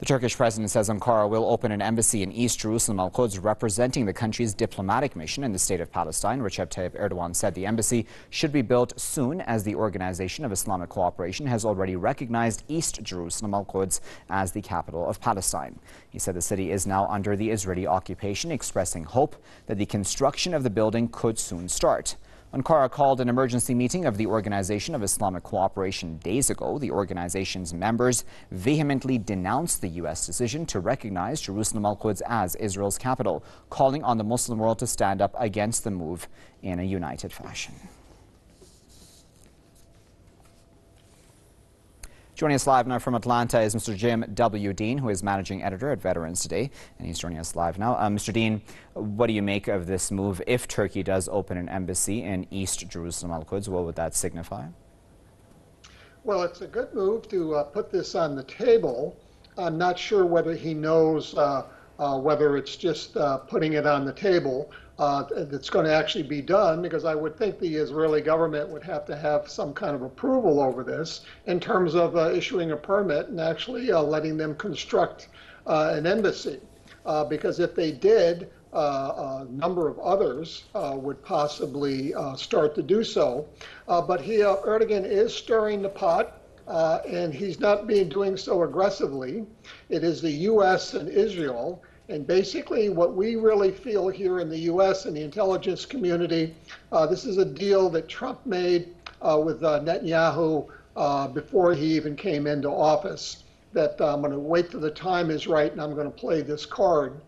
The Turkish president says Ankara will open an embassy in East Jerusalem al Quds representing the country's diplomatic mission in the state of Palestine. Recep Tayyip Erdogan said the embassy should be built soon as the Organization of Islamic Cooperation has already recognized East Jerusalem al Quds as the capital of Palestine. He said the city is now under the Israeli occupation, expressing hope that the construction of the building could soon start. Ankara called an emergency meeting of the Organization of Islamic Cooperation days ago. The organization's members vehemently denounced the U.S. decision to recognize Jerusalem al Quds as Israel's capital, calling on the Muslim world to stand up against the move in a united fashion. Joining us live now from Atlanta is Mr. Jim W. Dean, who is managing editor at Veterans Today, and he's joining us live now. Mr. Dean, what do you make of this move? If Turkey does open an embassy in East Jerusalem al Quds, what would that signify? Well, it's a good move to put this on the table. I'm not sure whether he knows whether it's just putting it on the table that's going to actually be done, because I would think the Israeli government would have to have some kind of approval over this in terms of issuing a permit and actually letting them construct an embassy. Because if they did, a number of others would possibly start to do so. But Erdogan is stirring the pot. And he's not doing so aggressively. It is the U.S. and Israel. And basically what we really feel here in the U.S. and the intelligence community, this is a deal that Trump made with Netanyahu before he even came into office, that I'm going to wait till the time is right and I'm going to play this card.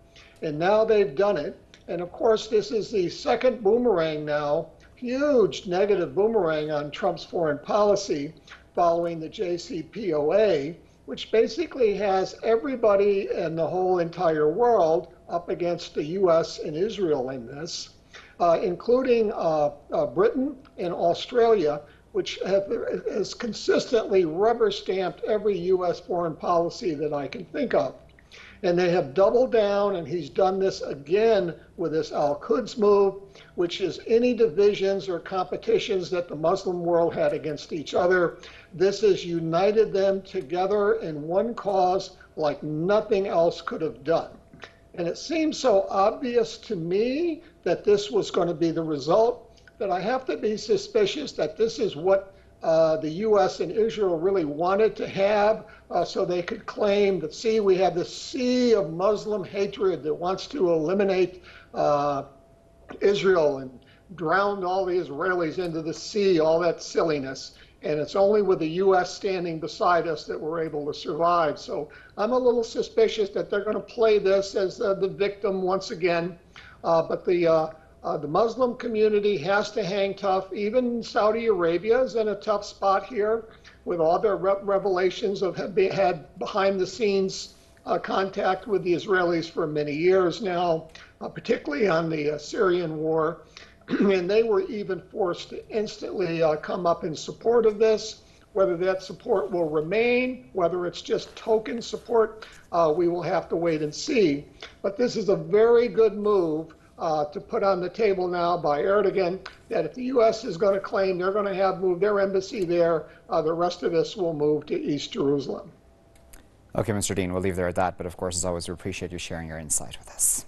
And now they've done it. And of course, this is the second boomerang now, huge negative boomerang on Trump's foreign policy following the JCPOA, which basically has everybody in the whole entire world up against the U.S. and Israel in this, including Britain and Australia, which has consistently rubber-stamped every U.S. foreign policy that I can think of. And they have doubled down, and he's done this again with this Al-Quds move, which is any divisions or competitions that the Muslim world had against each other. This has united them together in one cause like nothing else could have done. And it seems so obvious to me that this was going to be the result that I have to be suspicious that this is what the U.S. and Israel really wanted to have, so they could claim that, see, we have this sea of Muslim hatred that wants to eliminate Israel and drown all the Israelis into the sea, all that silliness. And it's only with the U.S. standing beside us that we're able to survive. So I'm a little suspicious that they're going to play this as the victim once again. But the Muslim community has to hang tough. Even Saudi Arabia is in a tough spot here with all their revelations of had behind the scenes contact with the Israelis for many years now, particularly on the Syrian war. And they were even forced to instantly come up in support of this. Whether that support will remain, whether it's just token support, we will have to wait and see. But this is a very good move to put on the table now by Erdogan, that if the U.S. is going to claim they're going to move their embassy there, the rest of us will move to East Jerusalem. Okay, Mr. Dean, we'll leave there at that. But of course, as always, we appreciate you sharing your insight with us.